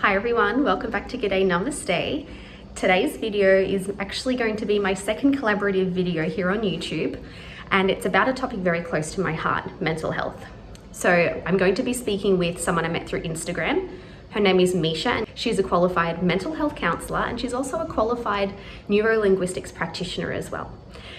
Hi everyone, welcome back to Namaste. Today's video is actually going to be my second collaborative video here on YouTube, and it's about a topic very close to my heart, mental health. So I'm going to be speaking with someone I met through Instagram. Her name is Misha, and she's a qualified mental health counsellor, and she's also a qualified neuro-linguistics practitioner as well.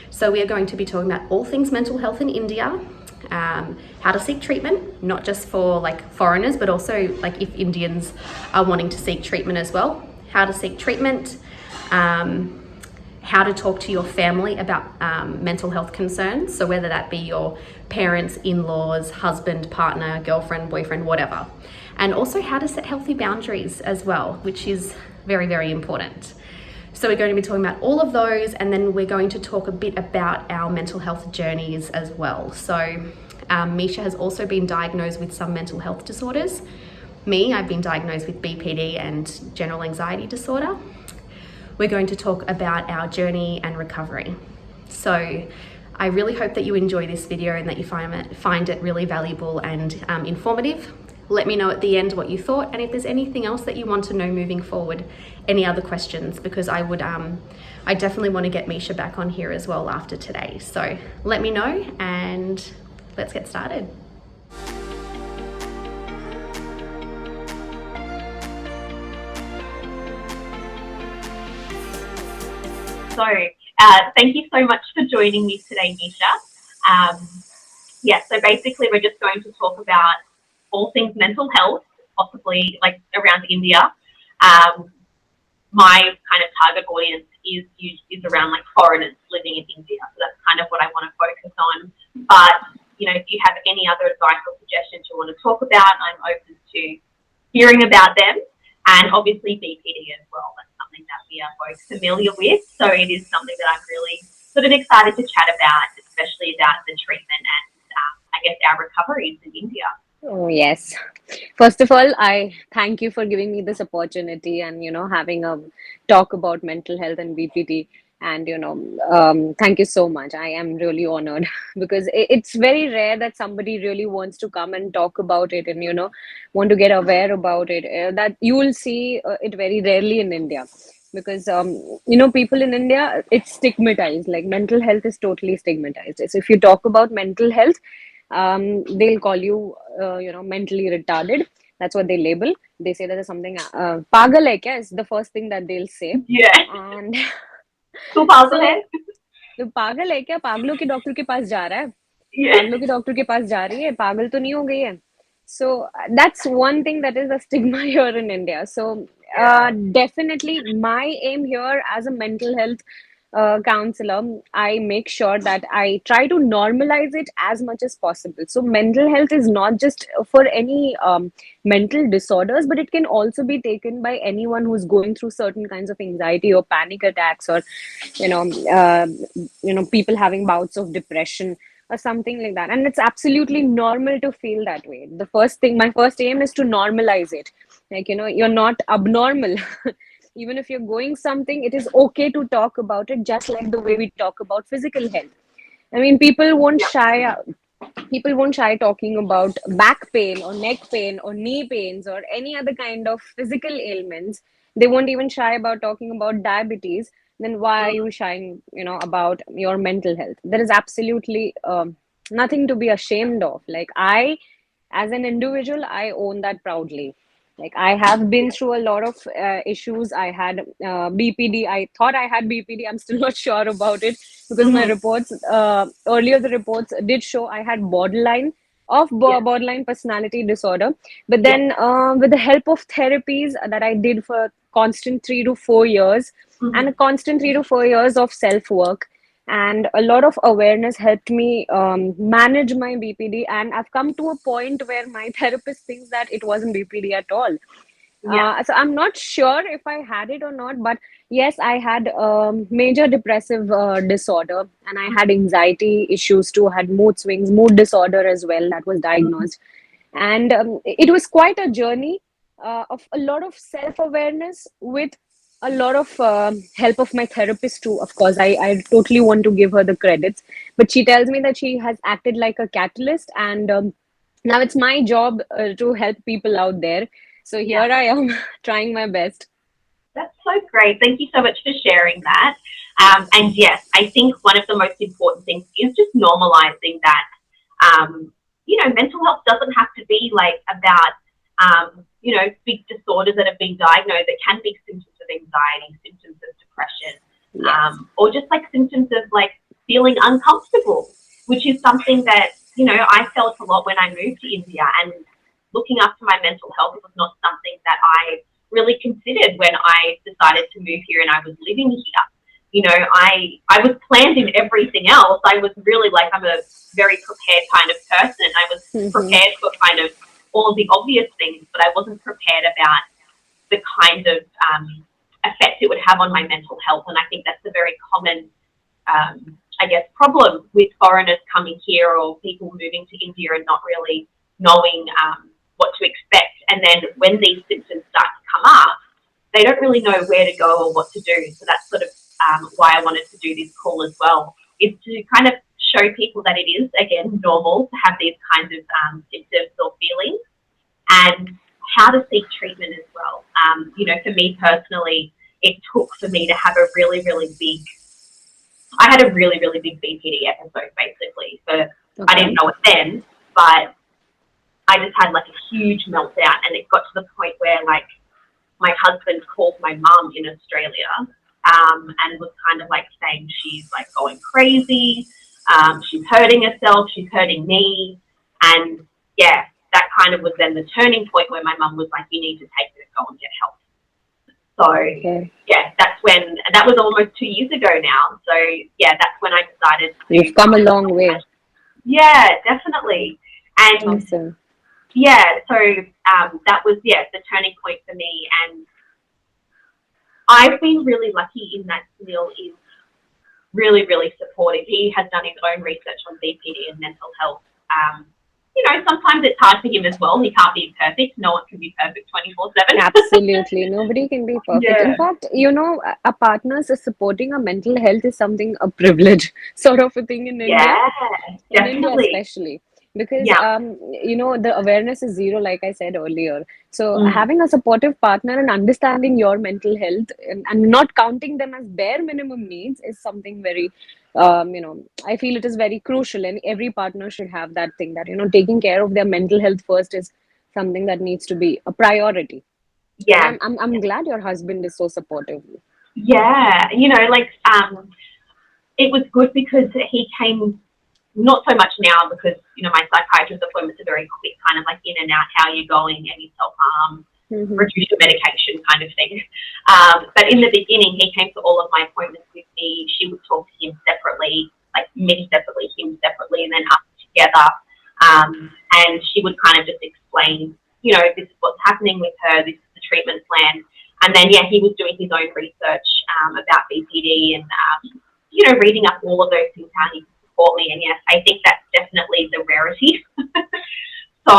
So we are going to be talking about all things mental health in India, how to seek treatment, not just for like foreigners, but also like if Indians are wanting to seek treatment as well, how to seek treatment, how to talk to your family about mental health concerns. So whether that be your parents, in-laws, husband, partner, girlfriend, boyfriend, whatever. And also how to set healthy boundaries as well, which is very, very important. So we're going to be talking about all of those, and then we're going to talk a bit about our mental health journeys as well. So Misha has also been diagnosed with some mental health disorders. I've been diagnosed with BPD and general anxiety disorder. We're going to talk about our journey and recovery. So I really hope that you enjoy this video and that you find it really valuable and informative. Let me know at the end what you thought, and if there's anything else that you want to know moving forward, any other questions, because I definitely want to get Misha back on here as well after today. So let me know and let's get started. So thank you so much for joining me today, Misha. So basically we're just going to talk about all things mental health, possibly like around India. My kind of target audience is around like foreigners living in India. So that's kind of what I want to focus on. But, you know, if you have any other advice or suggestions you want to talk about, I'm open to hearing about them. And obviously BPD as well. That's something that we are both familiar with. So it is something that I'm really sort of excited to chat about, especially about the treatment and I guess our recoveries in India. Oh, yes. First of all, I thank you for giving me this opportunity and, having a talk about mental health and BPD. And, thank you so much. I am really honored because it's very rare that somebody really wants to come and talk about it and, want to get aware about it. That you will see it very rarely in India because, people in India, it's stigmatized. Like mental health is totally stigmatized. So if you talk about mental health, they'll call you, mentally retarded. That's what they label. They say that there's something, pagal hai kya is the first thing that they'll say. Yeah. And तो पागल है? तो पागल है क्या? पागलों के doctor के पास जा रहा है? Yeah. पागलों के डॉक्टर के पास जा रही है? पागल तो नहीं हो गई है? So that's one thing that is a stigma here in India. So definitely my aim here as a mental health counselor, I make sure that I try to normalize it as much as possible. So mental health is not just for any mental disorders, but it can also be taken by anyone who's going through certain kinds of anxiety or panic attacks, or people having bouts of depression or something like that. And it's absolutely normal to feel that way. My first aim is to normalize it. Like, you're not abnormal. Even if you're going something, it is okay to talk about it, just like the way we talk about physical health. I mean, people won't shy talking about back pain or neck pain or knee pains or any other kind of physical ailments. They won't even shy about talking about diabetes. Then why are you shying, about your mental health? There is absolutely nothing to be ashamed of. Like, as an individual, I own that proudly. Like, I have been through a lot of issues. I had BPD. I thought I had BPD. I'm still not sure about it because my reports, earlier the reports did show I had borderline personality disorder. But then with the help of therapies that I did for constant 3 to 4 years, and a constant 3 to 4 years of self-work, and a lot of awareness helped me manage my BPD. And I've come to a point where my therapist thinks that it wasn't BPD at all. So I'm not sure if I had it or not, but yes, I had major depressive disorder, and I had anxiety issues too. I had mood swings, mood disorder as well, that was diagnosed. And it was quite a journey of a lot of self-awareness with a lot of help of my therapist too. Of course, I totally want to give her the credits, but she tells me that she has acted like a catalyst, and now it's my job to help people out there. So here I am trying my best. That's so great. Thank you so much for sharing that. And yes, I think one of the most important things is just normalizing that, mental health doesn't have to be like about, big disorders that have been diagnosed. It can be symptoms of anxiety, symptoms of depression, or just like symptoms of like feeling uncomfortable, which is something that, I felt a lot when I moved to India, and looking after my mental health was not something that I really considered when I decided to move here and I was living here. I was planned in everything else. I was really like, I'm a very prepared kind of person. I was prepared for kind of all of the obvious things, but I wasn't prepared about the kind of effect it would have on my mental health. And I think that's a very common, problem with foreigners coming here or people moving to India and not really knowing what to expect. And then when these symptoms start to come up, they don't really know where to go or what to do. So that's sort of why I wanted to do this call as well, is to kind of show people that it is, again, normal to have these kinds of symptoms or feelings, and how to seek treatment as well. For me personally, it took for me to have a really, really big BPD episode, basically. So I didn't know it then, but I just had like a huge meltdown, and it got to the point where like my husband called my mum in Australia and was kind of like saying she's like going crazy, she's hurting herself, she's hurting me. And yeah, that kind of was then the turning point where my mum was like, you need to take her to go and get help. So yeah, that was almost 2 years ago now. So yeah, that's when I decided. You've come a long way. Yeah, definitely. And awesome. Yeah, so that was, the turning point for me. And I've been really lucky in that Sunil is really, really supportive. He has done his own research on BPD and mental health. Sometimes it's hard for him as well. He can't be perfect. No one can be perfect 24/7. Absolutely. Nobody can be perfect. Yeah. In fact, a partner supporting a mental health is a privilege sort of a thing in India. Yeah, definitely. In India especially. Because the awareness is zero, like I said earlier. So having a supportive partner and understanding your mental health and not counting them as bare minimum needs is something very I feel it is very crucial, and every partner should have that thing, that taking care of their mental health first is something that needs to be a priority. Yeah, I'm glad your husband is so supportive. Yeah, it was good because he came. Not so much now because, my psychiatrist appointments are very quick, kind of like in and out, how you're going, any self-harm, reduce your medication kind of thing. But in the beginning, he came to all of my appointments with me. She would talk to him separately, like me separately, him separately, and then us together. And she would kind of just explain, this is what's happening with her, this is the treatment plan. And then, he was doing his own research about BPD and, reading up all of those things, how he support me. And yes, I think that's definitely the rarity. So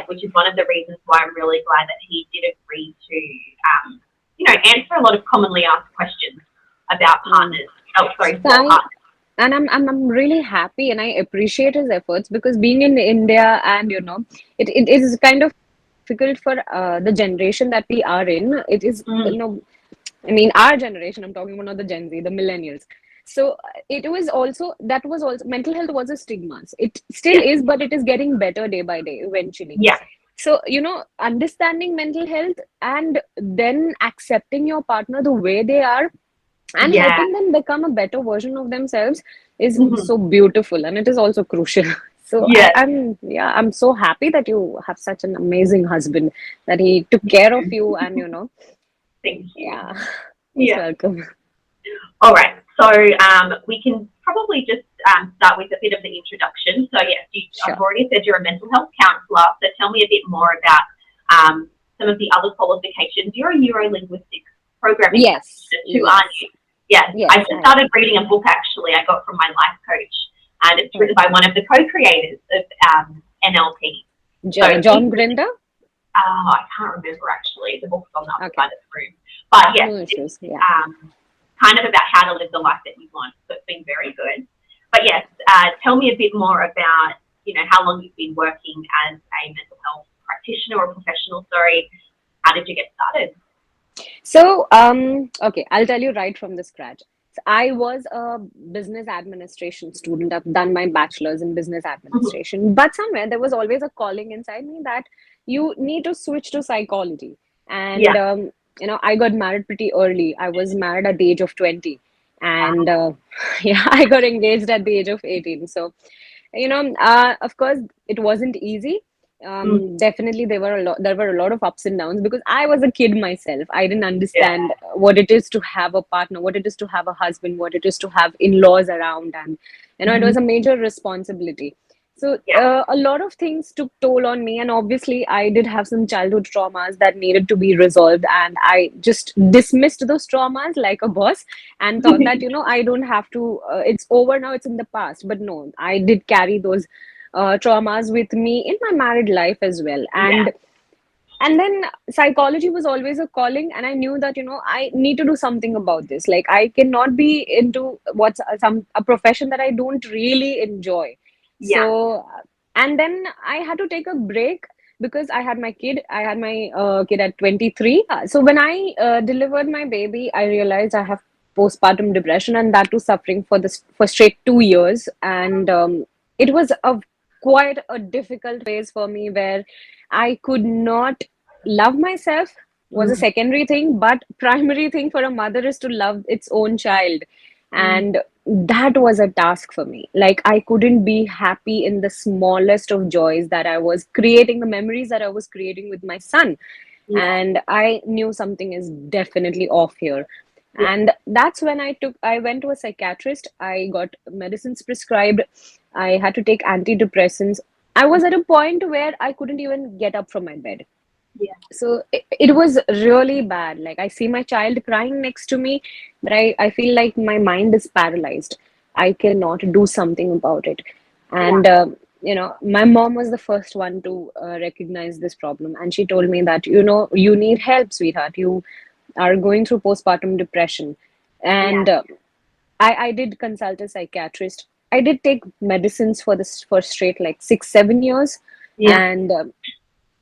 which is one of the reasons why I'm really glad that he did agree to answer a lot of commonly asked questions about partners. And I'm really happy, and I appreciate his efforts, because being in India and it is kind of difficult for the generation that we are in. It is our generation, I'm talking about, not the Gen Z, the millennials. So that was also mental health was a stigma. It still is, but it is getting better day by day eventually. Yeah. So, understanding mental health and then accepting your partner the way they are and helping them become a better version of themselves is so beautiful, and it is also crucial. So I'm so happy that you have such an amazing husband, that he took care of you, and Thank you. You're welcome. All right. So we can probably just start with a bit of the introduction. So yes, I've already said you're a mental health counsellor. So tell me a bit more about some of the other qualifications. You're a neuro-linguistics programming too, aren't you? Yes. I just started reading a book, actually, I got from my life coach, and it's written by one of the co-creators of NLP. John Grinder? I can't remember, actually. The book's on the other side of the room. But yes, it's kind of about how to live the life that you want. So it's been very good. But yes, tell me a bit more about, how long you've been working as a mental health practitioner or professional, sorry, how did you get started? So, okay, I'll tell you right from the scratch. So I was a business administration student. I've done my bachelor's in business Mhm. administration, but somewhere there was always a calling inside me that you need to switch to psychology. And, Yeah. I got married pretty early. I was married at the age of 20. And yeah, I got engaged at the age of 18. So, of course, it wasn't easy. Mm. Definitely there were a lot of ups and downs because I was a kid myself. I didn't Yeah. understand what it is to have a partner, what it is to have a husband, what it is to have in-laws around, and it Mhm. was a major responsibility. So Yeah. a lot of things took toll on me, and obviously I did have some childhood traumas that needed to be resolved, and I just dismissed those traumas like a boss and thought that I don't have to. It's over now. It's in the past. But no, I did carry those traumas with me in my married life as well, Yeah. and then psychology was always a calling, and I knew that I need to do something about this. Like, I cannot be into what's some a profession that I don't really enjoy. Yeah. So, and then I had to take a break because I had my kid at 23. So when I delivered my baby, I realized I have postpartum depression, and that too suffering for straight 2 years. And it was a quite a difficult phase for me where I could not love myself. Was a Mm. secondary thing, but primary thing for a mother is to love its own child. Mm. And that was a task for me. Like, I couldn't be happy in the smallest of joys that I was creating, the memories that I was creating with my son. Yeah. And I knew something is definitely off here. Yeah. And that's when I went to a psychiatrist. I got medicines prescribed. I had to take antidepressants. I was at a point where I couldn't even get up from my bed. Yeah. So it was really bad. Like, I see my child crying next to me, but I feel like my mind is paralyzed. I cannot do something about it. Yeah. And my mom was the first one to recognize this problem, and she told me that you need help, sweetheart. You are going through postpartum depression. Yeah. And I did consult a psychiatrist. I did take medicines for this for straight like 6 7 years. Yeah. And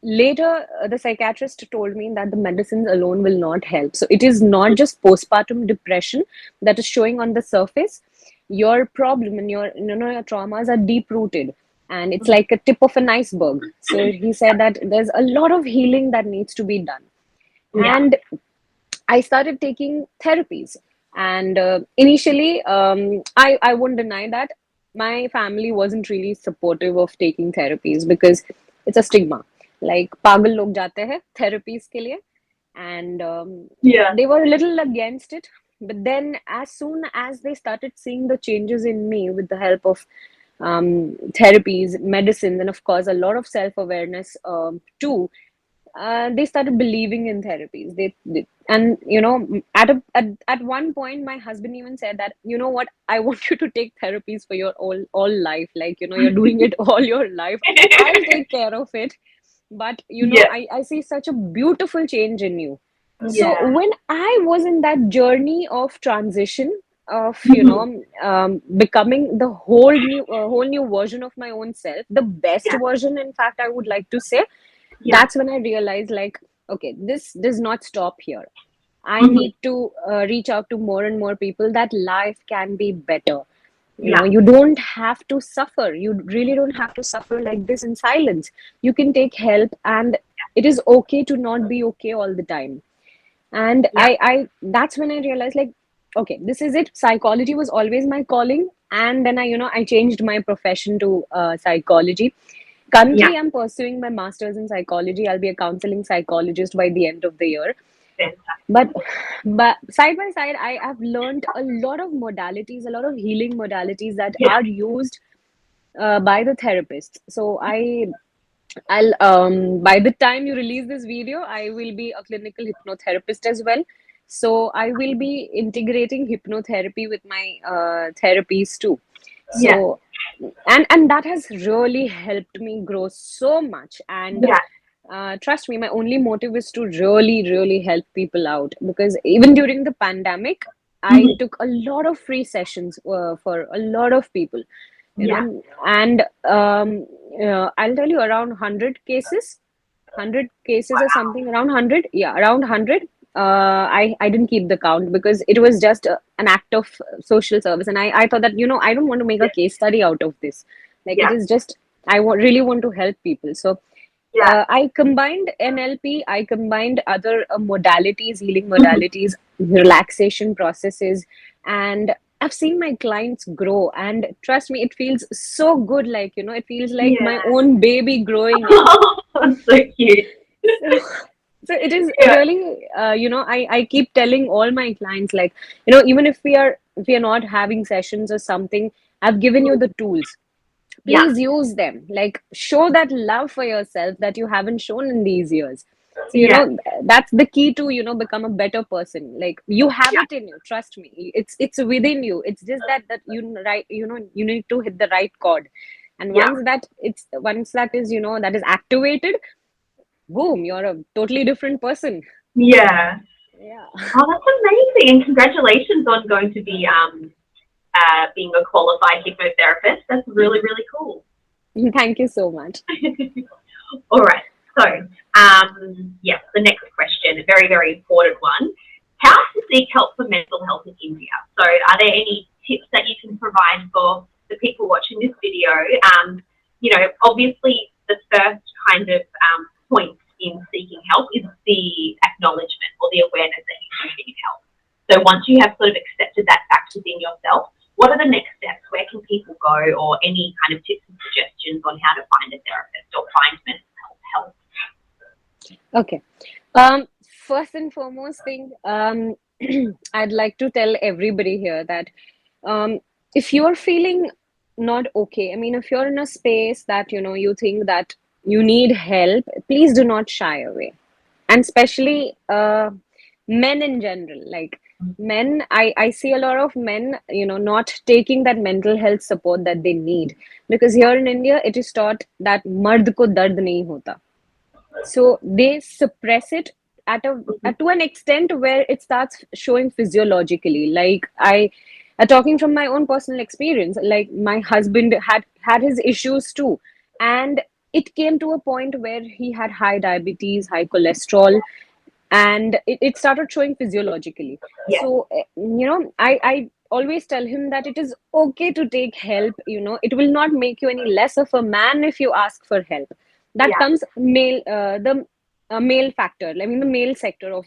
later, the psychiatrist told me that the medicines alone will not help. So it is not just postpartum depression that is showing on the surface. Your problem and your traumas are deep rooted, and it's like a tip of an iceberg. So he said that there's a lot of healing that needs to be done. Yeah. And I started taking therapies. And initially, I won't deny that my family wasn't really supportive of taking therapies because it's a stigma. Like, pagal log jate hai therapies ke liye. And Yeah. they were a little against it. But then, as soon as they started seeing the changes in me with the help of therapies, medicines, and of course, a lot of self awareness too, they started believing in therapies. They and at one point, my husband even said that, what, I want you to take therapies for your all life. Like, you're doing it all your life. I'll take care of it. But Yeah. I see such a beautiful change in you. So Yeah. when I was in that journey of transition, of Mhm. becoming the whole new version of my own self, the best Yeah. version, in fact, I would like to say, Yeah. that's when I realized, like, okay, this does not stop here. I Mhm. need to reach out to more and more people that life can be better. Yeah. You don't have to suffer. You really don't have to suffer like this in silence. You can take help, and it is okay to not be okay all the time. And Yeah. that's when I realized, like, okay, this is it. Psychology was always my calling. And then I changed my profession to psychology. Yeah. Currently, I'm pursuing my master's in psychology. I'll be a counseling psychologist by the end of the year. Fantastic. But side by side, I have learned a lot of modalities, a lot of healing modalities that Yeah. are used by the therapists. So I'll by the time you release this video, I will be a clinical hypnotherapist as well. So I will be integrating hypnotherapy with my therapies too. Yeah. So and that has really helped me grow so much. And Yeah. trust me, my only motive is to really, really help people out, because even during the pandemic, I Mhm. took a lot of free sessions for a lot of people, Yeah. and I'll tell you, around 100 cases. 100 cases or Wow. something, around 100. Yeah, around 100. I didn't keep the count because it was just an act of social service. And I thought that, I don't want to make a Yeah. case study out of this. Like, it Yeah. is just, really want to help people. So Yeah. I combined NLP, I combined other modalities, healing modalities, relaxation processes, and I've seen my clients grow. And trust me, it feels so good. Like, it feels like Yeah. my own baby growing in. That's so cute. So, so it is Yeah. really, I keep telling all my clients, like, even if we are not having sessions or something, I've given you the tools, Yeah. please use them. Like, show that love for yourself that you haven't shown in these years. So Yeah. that's the key to become a better person. Like, you have Yeah. it in you, trust me, it's within you. It's just that you need to hit the right chord. And Yeah. once that is that is activated, boom, you're a totally different person. Yeah. Yeah. Oh, that's amazing. And congratulations on going to be being a qualified hypnotherapist. That's really, really cool. Thank you so much. All right. So, yes, the next question, a very, very important one. How to seek help for mental health in India? So, are there any tips that you can provide for the people watching this video? Obviously, the first kind of point in seeking help is the acknowledgement or the awareness that you do need help. So, once you have sort of accepted that fact within yourself, what are the next steps? Where can people go, or any kind of tips and suggestions on how to find a therapist or find mental health help? Okay. First and foremost thing, I'd like to tell everybody here that if you're feeling not okay, I mean, if you're in a space that you think that you need help, please do not shy away. And especially men in general, like men, I see a lot of men not taking that mental health support that they need, because here in India it is taught that mard ko dard nahi hota, so they suppress it to an extent where it starts showing physiologically. Like, talking from my own personal experience, like, my husband had his issues too, and it came to a point where he had high diabetes, high cholesterol, and it started showing physiologically. Yeah, So I always tell him that it is okay to take help. It will not make you any less of a man if you ask for help. That yeah, comes the male factor, I mean, the male sector of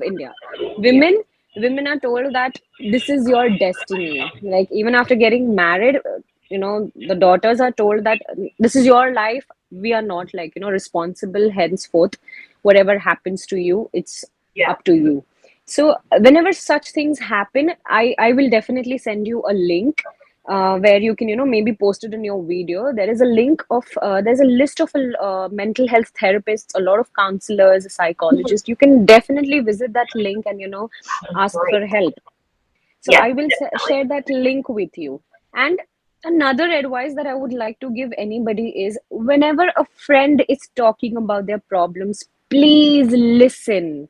India. yeah, Women are told that this is your destiny. Like, even after getting married, the daughters are told that this is your life. We are not, like, responsible henceforth. Whatever happens to you, it's yeah, up to you. So whenever such things happen, I will definitely send you a link where you can maybe post it in your video. There is a link of there's a list of mental health therapists, a lot of counselors, psychologists. You can definitely visit that link and ask great. for help. So Yes, I will definitely. share that link with you. And another advice that I would like to give anybody is, whenever a friend is talking about their problems, please listen.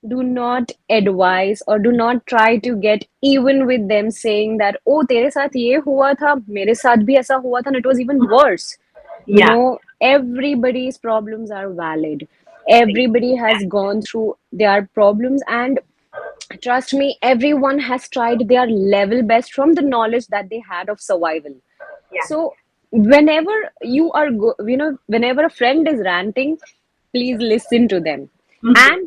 Do not advise or do not try to get even with them, saying that, oh, तेरे साथ ये हुआ था, मेरे साथ भी ऐसा हुआ था, and it was even worse. Yeah, No, everybody's problems are valid. Everybody has gone through their problems, and trust me, everyone has tried their level best from the knowledge that they had of survival. yeah, So whenever whenever a friend is ranting, please listen to them. mm-hmm.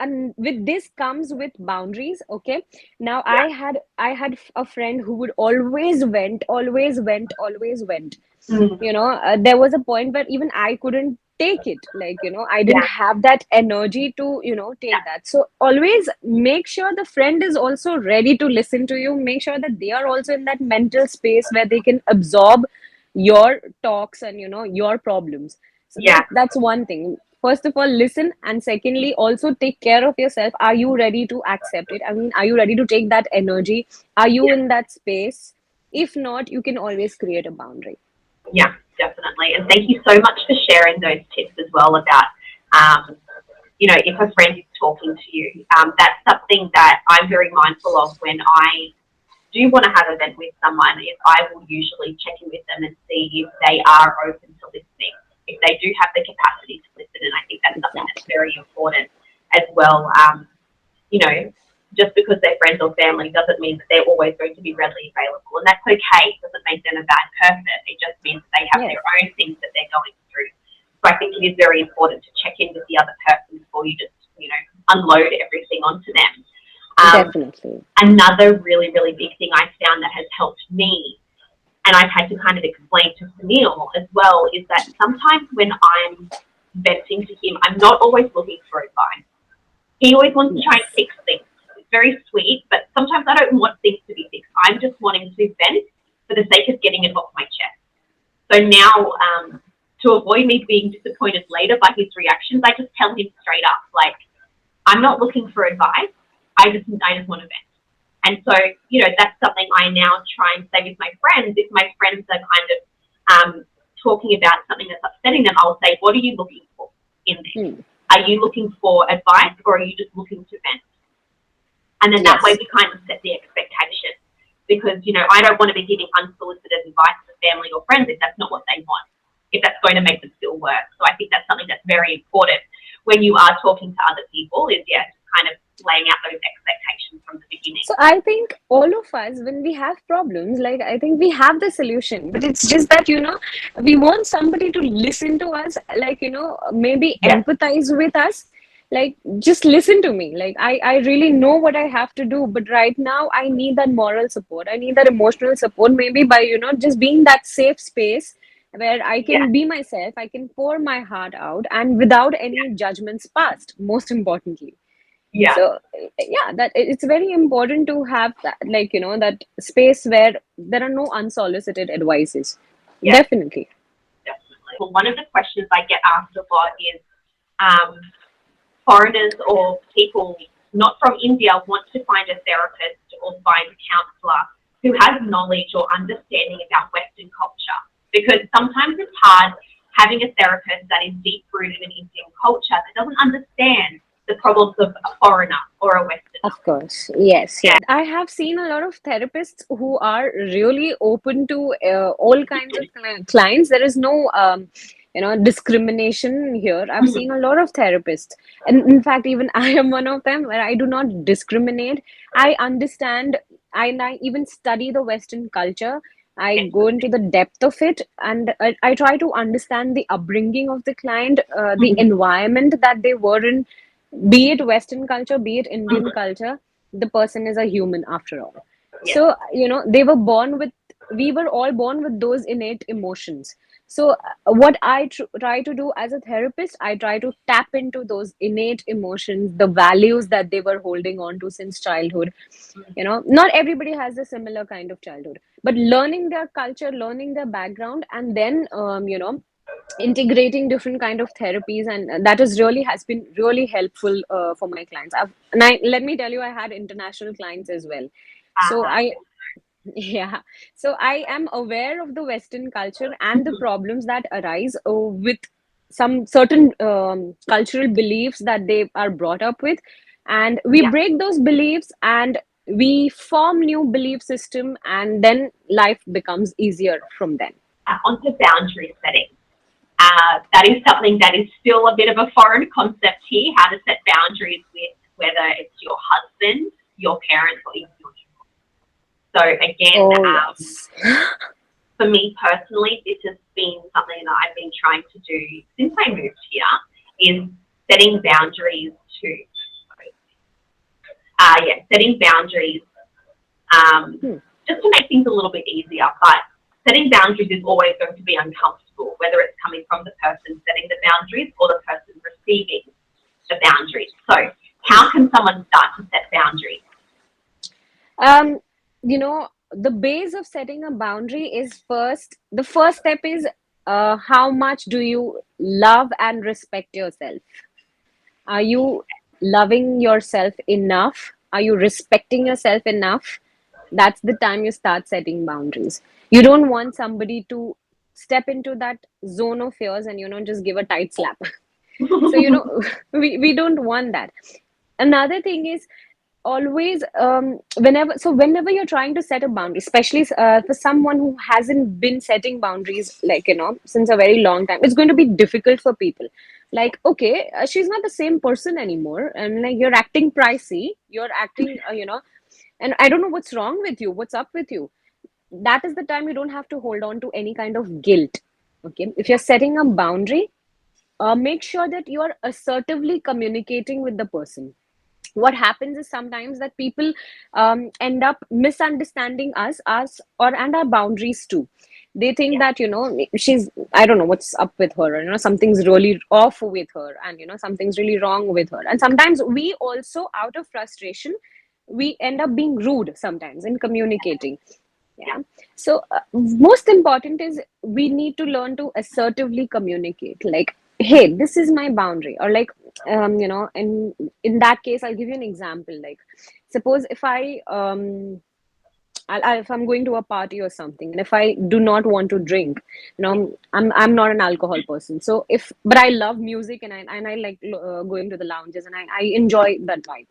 And with this comes with boundaries. Okay, now Yeah, I had a friend who would always vent, always vent, always vent. mm-hmm. There was a point where even I couldn't take it. Like, I didn't Yeah, have that energy to take yeah, that. So always make sure the friend is also ready to listen to you. Make sure that they are also in that mental space where they can absorb your talks and your problems. So yeah, that's one thing. First of all, listen, and secondly, also take care of yourself. Are you ready to accept it? I mean, are you ready to take that energy? Are you yeah, in that space? If not, you can always create a boundary. yeah, definitely. And thank you so much for sharing those tips as well about, um, if a friend is talking to you. That's something that I'm very mindful of when I do want to have an event with someone. Is I will usually check in with them and see if they are open to listening. if they do have the capacity to listen. And I think that's something that's very important as well. You know, just because they're friends or family doesn't mean that they're always going to be readily available. And that's okay. It doesn't make them a bad person. It just means that they have their own things that they're going through. So I think it is very important to check in with the other person before you just, you know, unload everything onto them. Definitely. Another really, really big thing I found that has helped me, and I've had to kind of explain to Sunil as well, is that sometimes when I'm venting to him, I'm not always looking for advice. He always wants to try and fix things. It's very sweet, but sometimes I don't want things to be fixed. I'm just wanting to vent for the sake of getting it off my chest. So now, to avoid me being disappointed later by his reactions, I just tell him straight up, like, I'm not looking for advice. I just want to vent. And so, you know, that's something I now try and say with my friends. If my friends are kind of talking about something that's upsetting them, I'll say, what are you looking for in this? Are you looking for advice, or are you just looking to vent? And then that way we kind of set the expectation. Because, you know, I don't want to be giving unsolicited advice to family or friends if that's not what they want, if that's going to make them feel worse. So I think that's something that's very important when you are talking to other people, is kind of laying out those expectations from the beginning. So I think all of us, when we have problems, like, I think we have the solution, but it's just that, you know, we want somebody to listen to us, like, you know, maybe empathize with us. Like, just listen to me. Like, I really know what I have to do, but right now I need that moral support. I need that emotional support, maybe by, you know, just being that safe space where I can be myself, I can pour my heart out, and without any judgments passed, most importantly. So that it's very important to have that, like, you know, that space where there are no unsolicited advices. Definitely. Well, one of the questions I get asked a lot is foreigners or people not from India want to find a therapist or find a counsellor who has knowledge or understanding about Western culture, because sometimes it's hard having a therapist that is deep rooted in Indian culture that doesn't understand the problems of a foreigner or a Westerner. Of course, yes. I have seen a lot of therapists who are really open to all kinds of clients. There is no, you know, discrimination here. I've seen a lot of therapists, and in fact, even I am one of them, where I do not discriminate. I understand. I even study the Western culture. I go into the depth of it, and I try to understand the upbringing of the client, the environment that they were in. Be it Western culture, be it Indian culture, the person is a human after all. So, you know, we were all born with those innate emotions. So what I try to do as a therapist, I try to tap into those innate emotions, the values that they were holding on to since childhood. You know, not everybody has a similar kind of childhood, but learning their culture, learning their background, and then, you know, integrating different kind of therapies, and that has been really helpful for my clients. Let me tell you, I had international clients as well. So so I am aware of the Western culture and the problems that arise with some certain cultural beliefs that they are brought up with, and we break those beliefs and we form new belief system, and then life becomes easier from then. Onto boundary setting. That is something that is still a bit of a foreign concept here, how to set boundaries with whether it's your husband, your parents, or even your children. So again, for me personally, this has been something that I've been trying to do since I moved here, is setting boundaries setting boundaries just to make things a little bit easier. But setting boundaries is always going to be uncomfortable, whether it's coming from the person setting the boundaries or the person receiving the boundaries. So how can someone start to set boundaries? You know, the base of setting a boundary is the first step is how much do you love and respect yourself? Are you loving yourself enough? Are you respecting yourself enough? That's the time you start setting boundaries. You don't want somebody to step into that zone of yours and, you know, just give a tight slap. So, you know, we don't want that. Another thing is, always, whenever you're trying to set a boundary, especially for someone who hasn't been setting boundaries, like, since a very long time, it's going to be difficult for people. Like, okay, she's not the same person anymore, and like, you're acting pricey, you're acting, and I don't know what's wrong with you, what's up with you. That is the time you don't have to hold on to any kind of guilt. Okay, if you're setting a boundary, make sure that you are assertively communicating with the person. What happens is sometimes that people end up misunderstanding us or and our boundaries too. They think that, she's, I don't know what's up with her, something's really off with her, and something's really wrong with her. And sometimes we also, out of frustration, we end up being rude sometimes in communicating. Yeah. So most important is we need to learn to assertively communicate, like, hey, this is my boundary. Or like, in that case, I'll give you an example. Like, suppose if if I'm going to a party or something, and if I do not want to drink, I'm not an alcohol person. So but I love music, and I like going to the lounges, and I enjoy that vibe.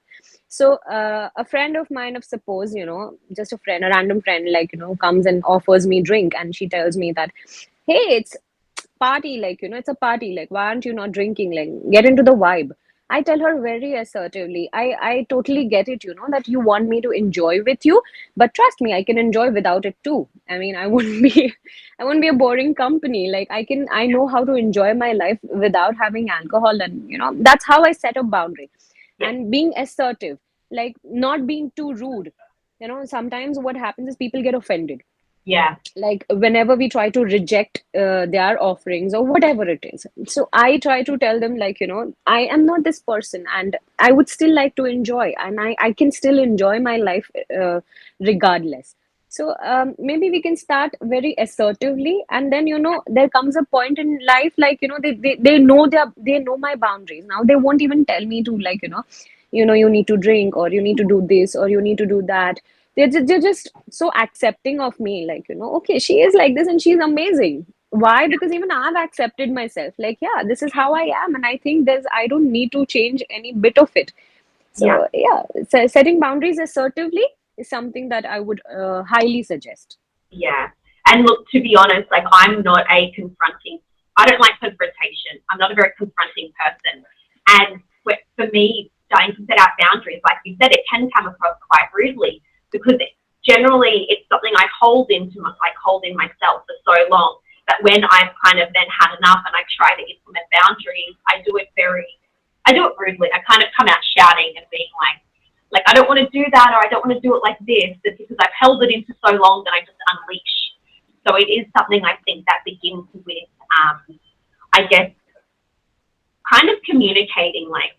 So a friend of mine, of suppose, just a friend, a random friend, like, comes and offers me drink, and she tells me that, hey, it's party, like, it's a party, like, why aren't you not drinking, like, get into the vibe. I tell her very assertively, I totally get it, that you want me to enjoy with you, but trust me, I can enjoy without it too. I mean, I wouldn't be I wouldn't be a boring company. Like, I know how to enjoy my life without having alcohol. And that's how I set a boundary. And being assertive, like, not being too rude. Sometimes what happens is people get offended, Yeah. like, whenever we try to reject their offerings or whatever it is. So I try to tell them, like, I am not this person, and I would still like to enjoy, and I can still enjoy my life regardless. So maybe we can start very assertively, and then, there comes a point in life, like, they know they know my boundaries. Now they won't even tell me to, like, you need to drink, or you need to do this, or you need to do that. They're just so accepting of me, like, okay, she is like this and she's amazing. Why? Because even I've accepted myself, like, yeah, this is how I am, and I think I don't need to change any bit of it. So yeah, so setting boundaries assertively is something that I would highly suggest. Yeah. And look, to be honest, like, I'm not a confronting, I don't like confrontation. I'm not a very confronting person. And for me, starting to set out boundaries, like you said, it can come across quite rudely, because generally it's something I hold in myself for so long that when I've kind of then had enough and I try to implement boundaries, I do it rudely. I kind of come out shouting and being like, I don't want to do that, or I don't want to do it like this, but because I've held it in for so long, that I just unleash. So it is something, I think, that begins with, I guess, kind of communicating, like,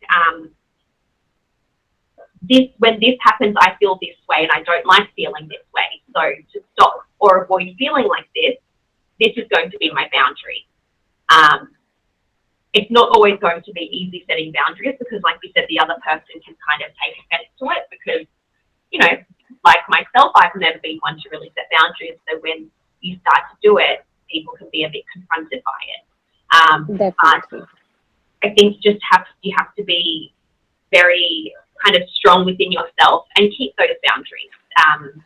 when this happens, I feel this way, and I don't like feeling this way. So to stop or avoid feeling like this is going to be my boundary. It's not always going to be easy setting boundaries, because, like we said, the other person can kind of take offense to it, because, like myself, I've never been one to really set boundaries. So when you start to do it, people can be a bit confronted by it. Definitely. But I think you have to be very kind of strong within yourself and keep those boundaries,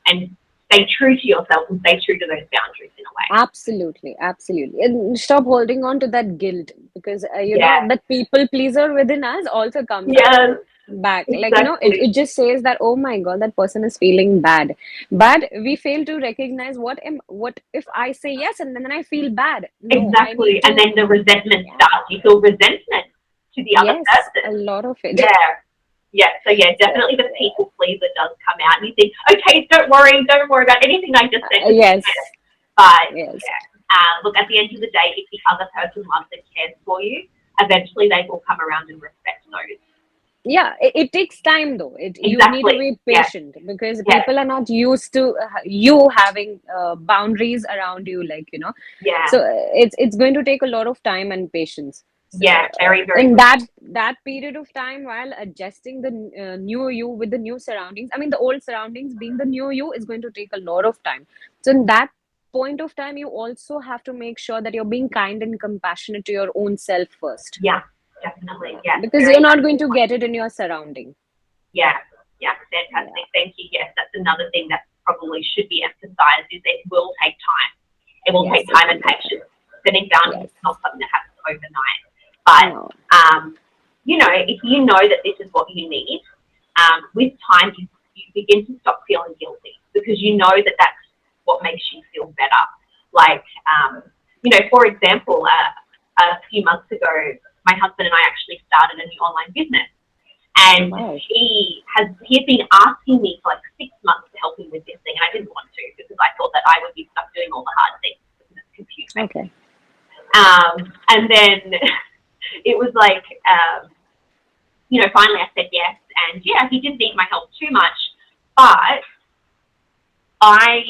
and stay true to yourself and stay true to those boundaries in a way. Absolutely, absolutely. And stop holding on to that guilt, because that people pleaser within us also comes out back. Exactly. Like, it just says that, oh my God, that person is feeling bad. But we fail to recognize, what if I say yes and then I feel bad? No, exactly. And then the resentment starts. You feel resentment to the other person. A lot of it. Yeah, so definitely the people pleaser does come out, and you think, okay, don't worry about anything I just said. Yes. But look, at the end of the day, if the other person loves and cares for you, eventually they will come around and respect those. Yeah, it takes time though. You need to be patient, because people are not used to you having boundaries around you, like, So it's going to take a lot of time and patience. So, very, very. In that period of time, while adjusting the new you with the new surroundings, I mean, the old surroundings being the new you, is going to take a lot of time. So in that point of time, you also have to make sure that you're being kind and compassionate to your own self first. Yeah, definitely. Yeah, because you're not going to get it in your surrounding. Yeah, Yeah, fantastic. Thank you. Yes, that's another thing that probably should be emphasized is it will take time. It will take time and patience. Setting boundaries is not something that happens overnight. But, you know, if you know that this is what you need, with time, you begin to stop feeling guilty because you know that that's what makes you feel better. Like, you know, for example, a few months ago, my husband and I actually started a new online business. And he had been asking me for like 6 months to help him with this thing, and I didn't want to because I thought that I would be stuck doing all the hard things because it's confusing. Okay. And then it was like, you know, finally I said yes, and yeah, he didn't need my help too much, but I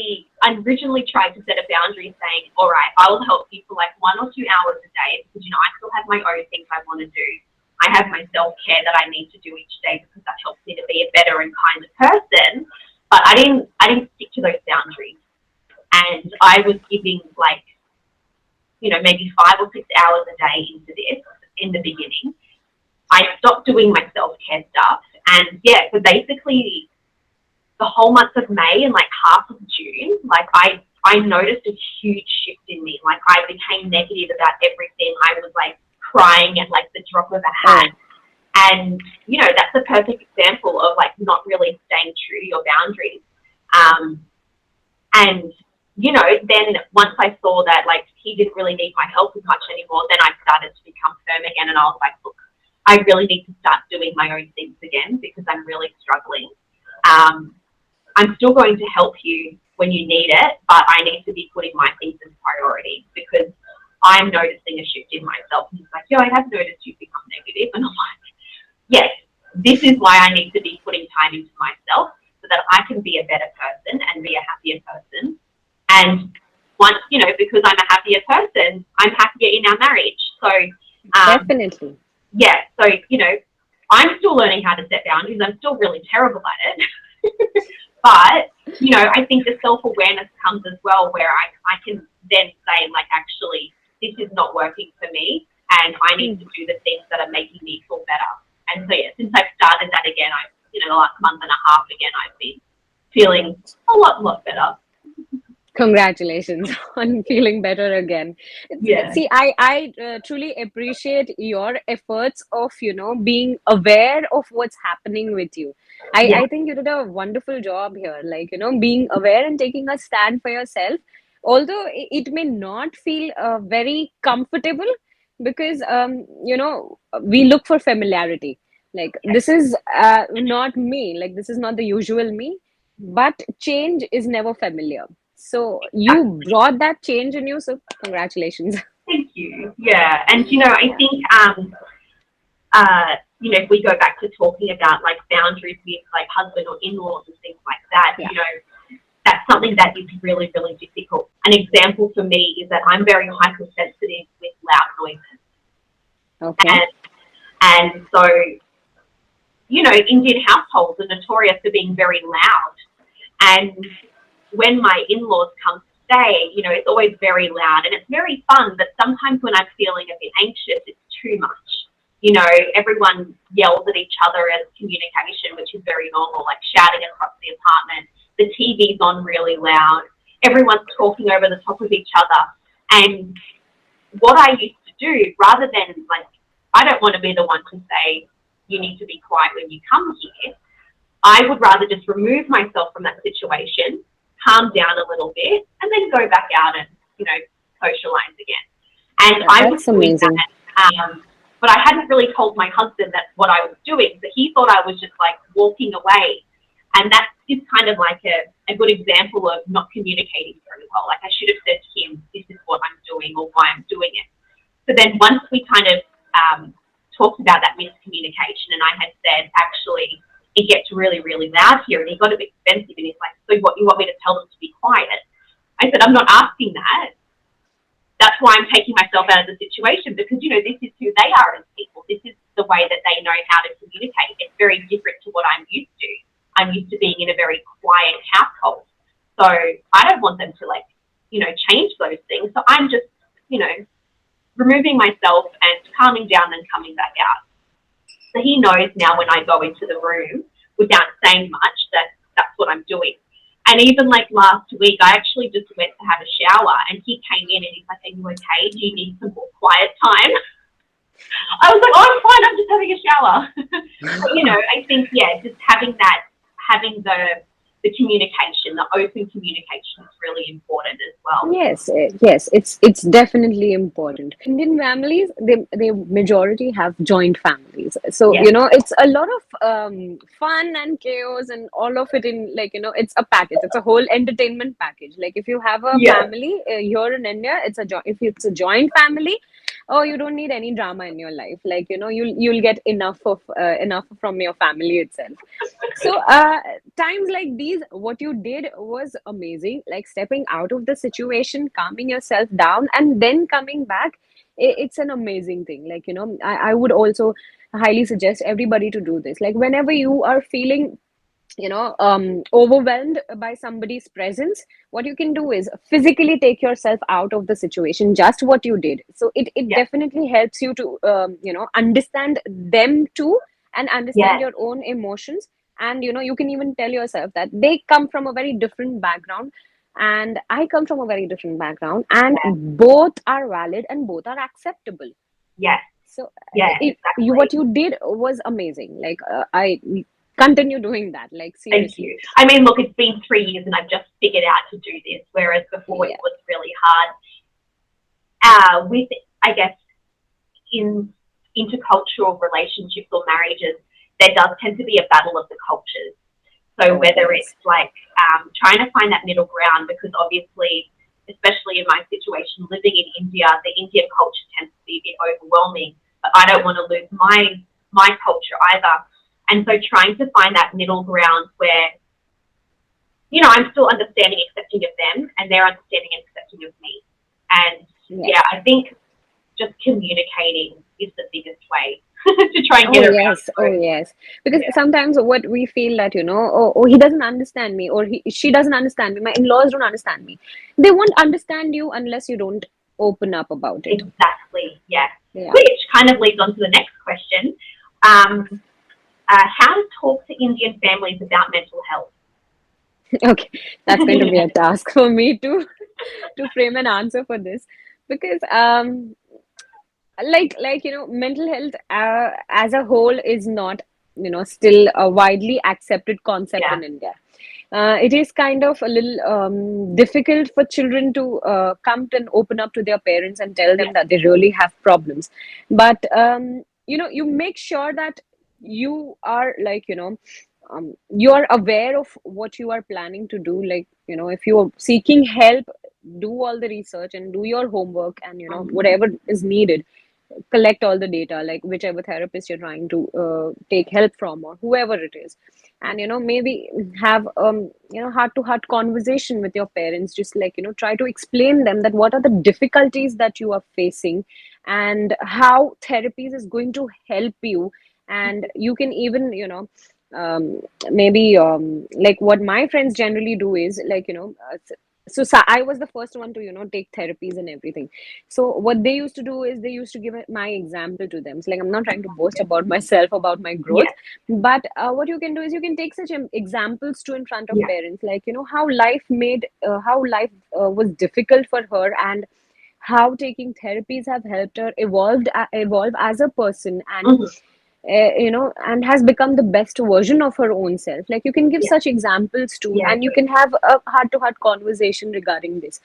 originally tried to set a boundary saying, all right, I will help you for like 1 or 2 hours a day because, you know, I still have my own things I want to do. I have my self-care that I need to do each day because that helps me to be a better and kinder person. But I didn't stick to those boundaries. And I was giving like, you know, maybe 5 or 6 hours a day into this in the beginning. I stopped doing my self-care stuff. And yeah, so basically the whole month of May and like half of June, like I noticed a huge shift in me. Like I became negative about everything. I was like crying at like the drop of a hat. And, you know, that's a perfect example of like not really staying true to your boundaries. And, you know, then once I saw that like he didn't really need my help as much anymore, then I started to become firm again. And I was like, look, I really need to start doing my own things again because I'm really struggling. I'm still going to help you when you need it, but I need to be putting my things as priority because I'm noticing a shift in myself. And he's like, yeah, I have noticed you've become negative. And I'm like, yes, this is why I need to be putting time into myself so that I can be a better person and be a happier person. And once, you know, because I'm a happier person, I'm happier in our marriage. So, Definitely. Yeah. So, you know, I'm still learning how to set boundaries. I'm still really terrible at it. But, you know, I think the self-awareness comes as well where I can then say, like, actually, this is not working for me and I need to do the things that are making me feel better. And so, yeah, since I've started that again, the last month and a half again, I've been feeling a lot better. Congratulations on feeling better again. Yeah. See, I truly appreciate your efforts of, you know, being aware of what's happening with you. I think you did a wonderful job here, like, you know, being aware and taking a stand for yourself. Although it may not feel very comfortable because, you know, we look for familiarity. Like, this is not me, like, this is not the usual me, but change is never familiar. So you brought that change in you. So congratulations. Thank you. Yeah. And, you know, I think, you know, if we go back to talking about like boundaries with like husband or in-laws and things like that, you know, that's something that is really, really difficult. An example for me is that I'm very hypersensitive with loud noises. Okay. And so, you know, Indian households are notorious for being very loud. And when my in-laws come to stay, you know, it's always very loud and it's very fun, but sometimes when I'm feeling a bit anxious, it's too much. You know, everyone yells at each other as communication, which is very normal, like shouting across the apartment. The TV's on really loud. Everyone's talking over the top of each other. And what I used to do, rather than like, I don't want to be the one to say, you need to be quiet when you come here. I would rather just remove myself from that situation, calm down a little bit, and then go back out and, you know, socialize again. And I was doing that, but I hadn't really told my husband that's what I was doing. So he thought I was just like walking away. And that is kind of like a good example of not communicating very well. Like I should have said to him, this is what I'm doing or why I'm doing it. So then once we kind of talked about that miscommunication and I had said, actually, it gets really, really loud here and he got a bit defensive and he's like, so what, you want me to tell them to be quiet? I said, I'm not asking that. That's why I'm taking myself out of the situation because, you know, this is who they are as people. This is the way that they know how to communicate. It's very different to what I'm used to. I'm used to being in a very quiet household. So I don't want them to, like, you know, change those things. So I'm just, you know, removing myself and calming down and coming back out. So he knows now when I go into the room without saying much that that's what I'm doing. And even like last week, I actually just went to have a shower, and he came in and he's like, "Are you okay? Do you need some more quiet time?" I was like, "Oh, I'm fine. I'm just having a shower." But, you know, I think, yeah, just having the communication, the open communication is really important as well. Yes, yes, it's definitely important. Indian families, they majority have joint families, so Yes. it's a lot of fun and chaos and all of it in, like, it's a package. It's a whole entertainment package. Like, if you have a Yeah. family here in India, if it's a joint family, oh, you don't need any drama in your life. Like, you'll get enough from your family itself. So, times like these, what you did was amazing. Like, stepping out of the situation, calming yourself down, and then coming back. It's an amazing thing. Like, I would also highly suggest everybody to do this. Like, whenever you are feeling, overwhelmed by somebody's presence, what you can do is physically take yourself out of the situation, just what you did. So it Yeah. definitely helps you to, understand them too, and understand Yeah. your own emotions. And you can even tell yourself that they come from a very different background, and I come from a very different background, and Yeah. both are valid and both are acceptable. Yeah. So Yeah. what Exactly. you did was amazing. Like, I continue doing that, like, Thank seriously. you. I mean, look, it's been 3 years and I've just figured out to do this, whereas before it Yeah. was really hard. With, I guess, in intercultural relationships or marriages, there does tend to be a battle of the cultures. So Oh, whether yes. it's like trying to find that middle ground, because obviously, especially in my situation, living in India, the Indian culture tends to be a bit overwhelming, but I don't want to lose my culture either. And so trying to find that middle ground where, you know, I'm still understanding, accepting of them, and they're understanding and accepting of me. And Yes. yeah, I think just communicating is the biggest way to try and Oh, get around yes. Oh, those. yes. Because Yeah. sometimes what we feel that, oh, he doesn't understand me, or she doesn't understand me. My in-laws don't understand me. They won't understand you unless you don't open up about it. Exactly, yeah. Yeah. Which kind of leads on to the next question. How to talk to Indian families about mental health? Okay. That's going to be a task for me to frame an answer for this, because mental health as a whole is not, still a widely accepted concept Yeah, in India. It is kind of a little difficult for children to come and open up to their parents and tell yeah, them that they really have problems. But you make sure that you are, like, you are aware of what you are planning to do. Like, if you are seeking help, do all the research and do your homework, and whatever is needed, collect all the data, like whichever therapist you're trying to take help from, or whoever it is. And maybe have heart to heart conversation with your parents, just like, try to explain them that what are the difficulties that you are facing, and how therapies is going to help you. And you can even, maybe like, what my friends generally do is, like, I was the first one to take therapies and everything. So what they used to do is, they used to give my example to them. It's like, I'm not trying to boast about myself, about my growth, yeah, but what you can do is, you can take such examples to in front of yeah, parents, like, how life was difficult for her, and how taking therapies have helped her evolve as a person, and mhm, and has become the best version of her own self. Like, you can give yeah, such examples too, yeah, and you can have a heart to heart conversation regarding this.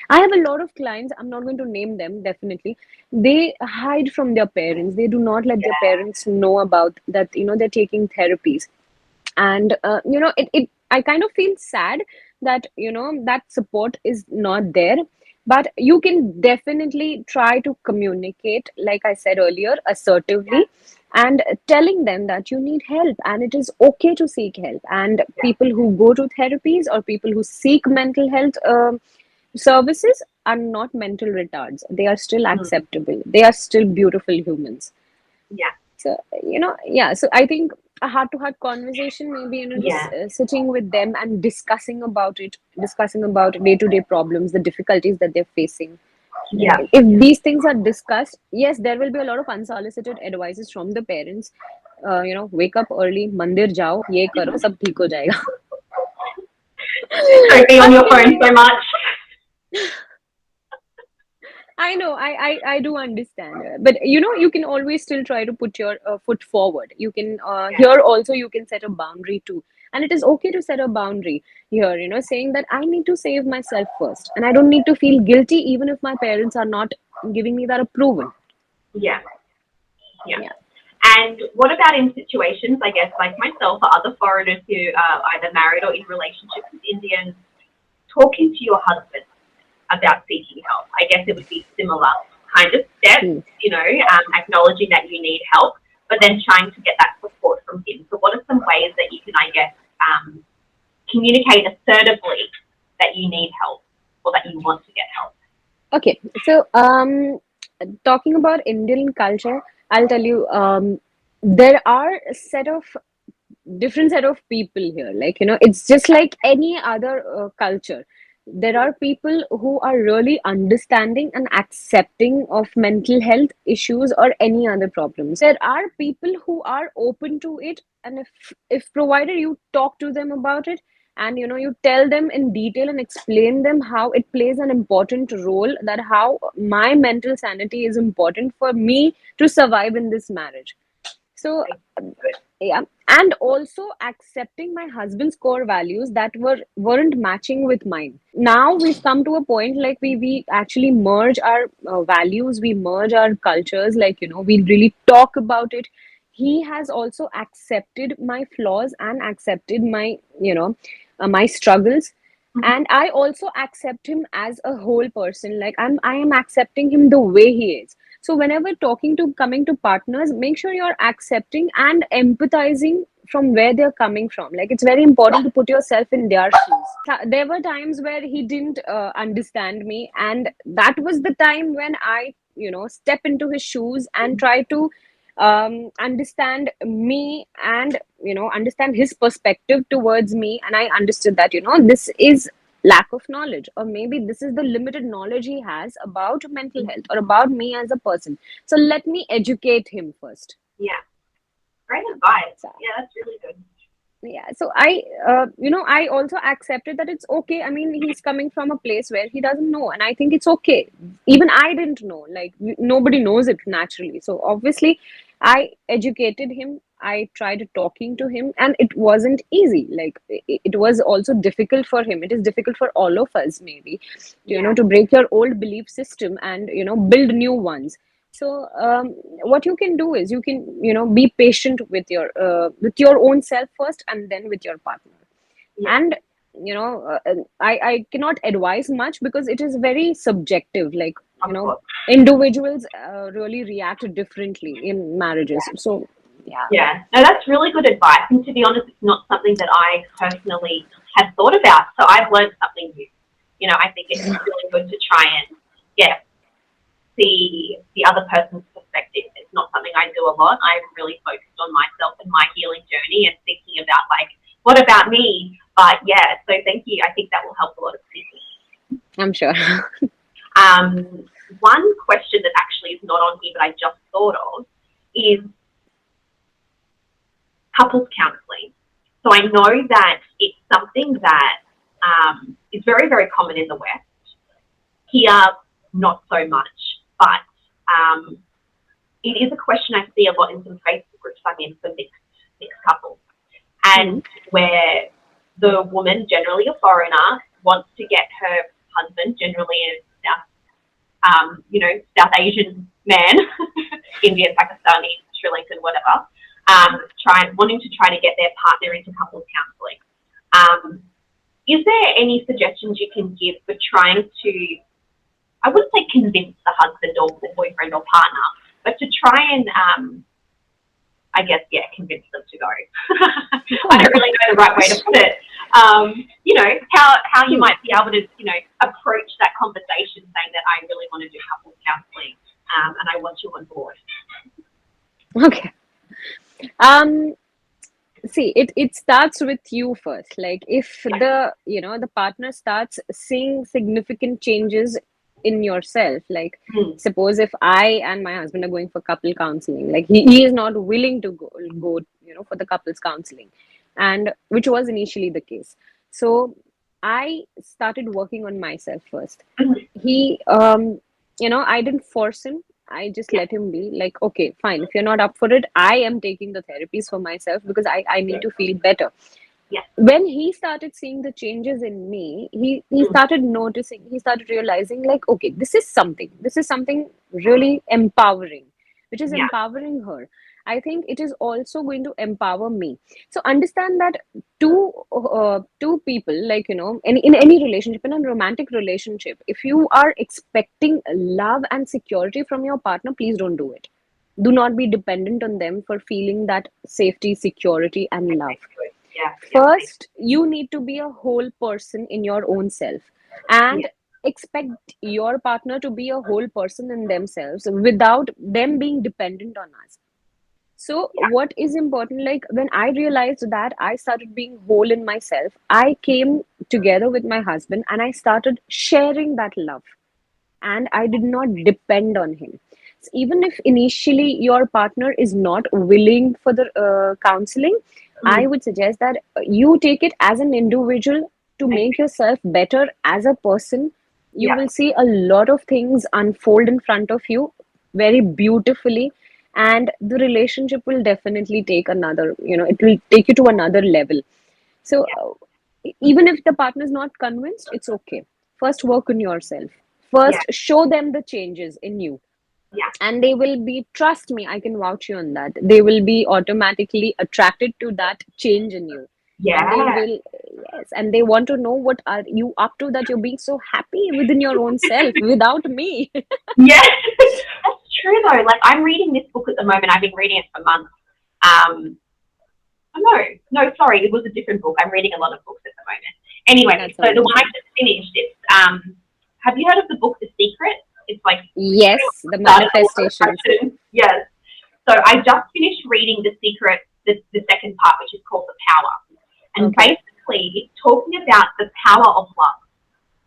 I have a lot of clients, I'm not going to name them, definitely. They hide from their parents. They do not let their yeah, parents know about that, they're taking therapies. And it I kind of feel sad that, that support is not there. But you can definitely try to communicate, like I said earlier, yeah, assertively, and telling them that you need help, and it is okay to seek help. And yeah, people who go to therapies, or people who seek mental health services, are not mental retards. They are still mm, acceptable. They are still beautiful humans. yeah, So, yeah. So I think a heart-to-heart conversation, maybe, just yeah, sitting with them and discussing about day-to-day problems, the difficulties that they're facing. yeah, If these things are discussed, yes, there will be a lot of unsolicited advices from the parents. wake up early, मंदिर जाओ, ये करो, सब ठीक हो जाएगा. Don't be on your phone so much. I know, I do understand, but you can always still try to put your foot forward. You can here also you can set a boundary too, and it is okay to set a boundary here. Saying that I need to save myself first, and I don't need to feel guilty even if my parents are not giving me that approval. Yeah. Yeah. Yeah. And what about in situations, I guess, like myself or other foreigners who are either married or in relationships with Indians, talking to your husband about seeking help? I guess it would be similar kind of steps, acknowledging that you need help, but then trying to get that support from him. So what are some ways that you can, I guess, communicate assertively that you need help or that you want to get help? Okay, so talking about Indian culture, I'll tell you, there are a different set of people here. Like, it's just like any other culture. There are people who are really understanding and accepting of mental health issues or any other problems. There are people who are open to it, and if provided you talk to them about it, and you tell them in detail and explain them how it plays an important role, that how my mental sanity is important for me to survive in this marriage. So yeah, and also accepting my husband's core values that weren't matching with mine. Now we've come to a point, like we actually merge our values, we merge our cultures, like we really talk about it. He has also accepted my flaws and accepted my my struggles, and I also accept him as a whole person. Like I am accepting him the way he is. So whenever coming to partners, make sure you're accepting and empathizing from where they're coming from. Like, it's very important to put yourself in their shoes. There were times where he didn't understand me, and that was the time when I step into his shoes and try to understand me, and understand his perspective towards me. And I understood that this is lack of knowledge, or maybe this is the limited knowledge he has about mental health or about me as a person. So let me educate him first. Yeah, great advice. Yeah, that's really good. Yeah, so I also accepted that it's okay. I mean, he's coming from a place where he doesn't know, and I think it's okay. Even I didn't know, like nobody knows it naturally. So obviously I educated him, I tried talking to him, and it wasn't easy. Like it was also difficult for him. It is difficult for all of us, maybe, to break your old belief system and build new ones. So what you can do is you can be patient with your own self first, and then with your partner. And I cannot advise much because it is very subjective. Like individuals really react differently in marriages. So yeah, no, that's really good advice. And to be honest, it's not something that I personally had thought about. So I've learned something new. I think it's really good to try and see the other person's perspective. It's not something I do a lot. I'm really focused on myself and my healing journey and thinking about, like, what about me? But yeah, so thank you. I think that will help a lot of people. I'm sure. One question that actually is not on here, but I just thought of, is couples counselling. So I know that it's something that is very, very common in the West. Here, not so much. But it is a question I see a lot in some Facebook groups I'm in for mixed couples, and where the woman, generally a foreigner, wants to get her husband, generally a South Asian man, Indian, Pakistani, Sri Lankan, whatever, wanting to try to get their partner into couples counselling. Is there any suggestions you can give for trying to, I wouldn't say convince the husband or the boyfriend or partner, but to try and, convince them to go? I don't really know the right way to put it. How you might be able to, approach that conversation saying that I really want to do couples counselling and I want you on board. Okay. See, it starts with you first. Like if the partner starts seeing significant changes in yourself. Like, Mm. suppose if I and my husband are going for couple counseling, like he is not willing to go, for the couples counseling, and which was initially the case. So I started working on myself first. Mm. He, I didn't force him. I just Yeah. let him be like, okay, fine. If you're not up for it, I am taking the therapies for myself because I Yeah. need to feel better. Yeah. When he started seeing the changes in me, he Mm. started noticing, he started realizing, like, okay, this is something really empowering, which is Yeah. empowering her. I think it is also going to empower me. So understand that two people, like, in any relationship, in a romantic relationship, if you are expecting love and security from your partner, please don't do it. Do not be dependent on them for feeling that safety, security, and love. Okay, good. Yeah. Yeah. First, you need to be a whole person in your own self, Yeah. and expect your partner to be a whole person in themselves without them being dependent on us. So, Yeah. what is important, like, when I realized that, I started being whole in myself, I came together with my husband and I started sharing that love, and I did not depend on him. So even if initially your partner is not willing for the counseling, I Mm. would suggest that you take it as an individual to make Okay. yourself better as a person. You Yeah. will see a lot of things unfold in front of you very beautifully, and the relationship will definitely take another, it will take you to another level. So, Yeah. even if the partner is not convinced, it's okay. First, work on yourself. Yeah. First, show them the changes in you. Yeah. And they will be, trust me, I can vouch you on that. They will be automatically attracted to that change in you. And they Yeah. will, yes, and they want to know what are you up to, that you're being so happy within your own self without me. Yeah. That's true though. Like I'm reading this book at the moment. I've been reading it for months. Um, oh, no, sorry, it was a different book. I'm reading a lot of books at the moment. Anyway, That's so the all. one I just finished, it's have you heard of the book The Secret? It's like Yes, the started a lot of manifestations. questions. Yes. So I just finished reading The Secret, the second part, which is called The Power. And Okay. basically it's talking about the power of love.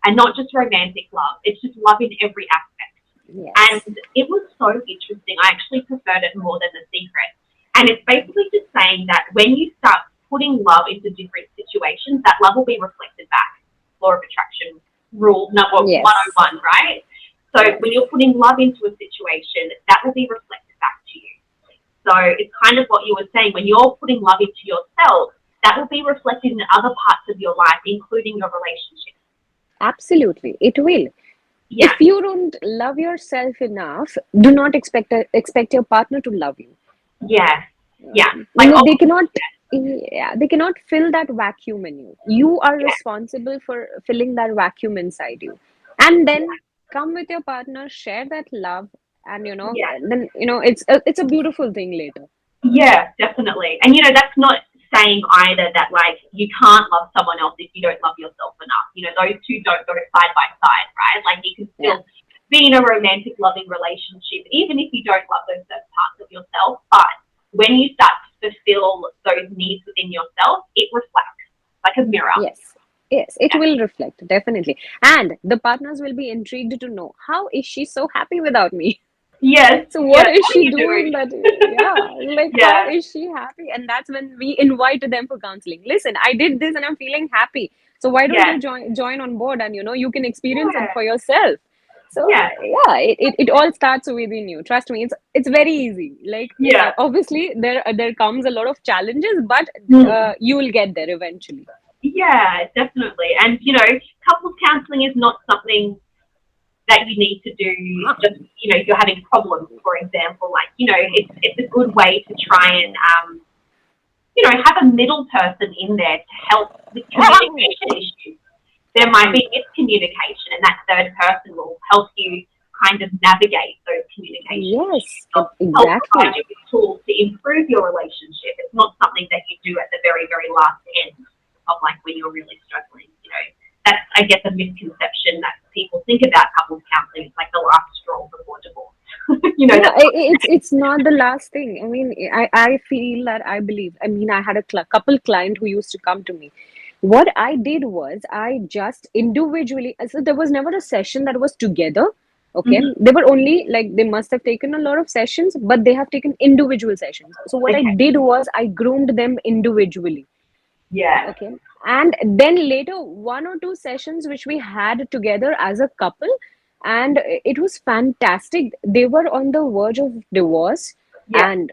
And not just romantic love. It's just love in every aspect. Yes. And it was so interesting. I actually preferred it more than The Secret. And it's basically just saying that when you start putting love into different situations, that love will be reflected back. Law of attraction rule number Yes. 101, right? So Yes. when you're putting love into a situation, that will be reflected back to you. So it's kind of what you were saying. When you're putting love into yourself, that will be reflected in other parts of your life, including your relationship. Absolutely. It will. Yeah. If you don't love yourself enough, do not expect your partner to love you. Yeah. Yeah. Like, They oh, cannot, yeah, they cannot fill that vacuum in you. You are yeah. responsible for filling that vacuum inside you. And then come with your partner, share that love, and Yeah. then it's a beautiful thing later. Yeah, definitely. And that's not saying either that like you can't love someone else if you don't love yourself enough. Those two don't go side by side, right? Like you can Yeah. still be in a romantic, loving relationship, even if you don't love those certain parts of yourself. But when you start to fulfill those needs within yourself, it reflects like a mirror. Yes. Yes, it Yeah. will reflect, definitely. And the partners will be intrigued to know, how is she so happy without me? Yes. So what Yes. is What are she you doing doing? that, yeah, like, how Yeah. is she happy? And that's when we invite them for counseling. Listen, I did this and I'm feeling happy. So why don't Yeah. you join on board, and you can experience it Yeah. for yourself. So Yeah. yeah, it all starts within you. Trust me, it's very easy. Like, Yeah. obviously there comes a lot of challenges, but Mm. you will get there eventually. Yeah, definitely. And couples counselling is not something that you need to do just if you're having problems, for example. Like it's a good way to try and have a middle person in there to help with communication issues. There might be miscommunication, and that third person will help you kind of navigate those communication issues. Yes, Help exactly. provide you with tools to improve your relationship. It's not something that you do at the very, very last end of like when you're really struggling. That's, I guess, a misconception that people think about couples counselling. It's like the last straw before divorce. Yeah, That's not, it's not the last thing. I mean, I feel that, I believe. I mean, I had a couple client who used to come to me. What I did was I just individually, so there was never a session that was together. Okay, Mhm. they were only like, they must have taken a lot of sessions, but they have taken individual sessions. So what I Okay. did was I groomed them individually. Yeah. Okay, and then later one or two sessions which we had together as a couple, and it was fantastic. They were on the verge of divorce, Yeah. and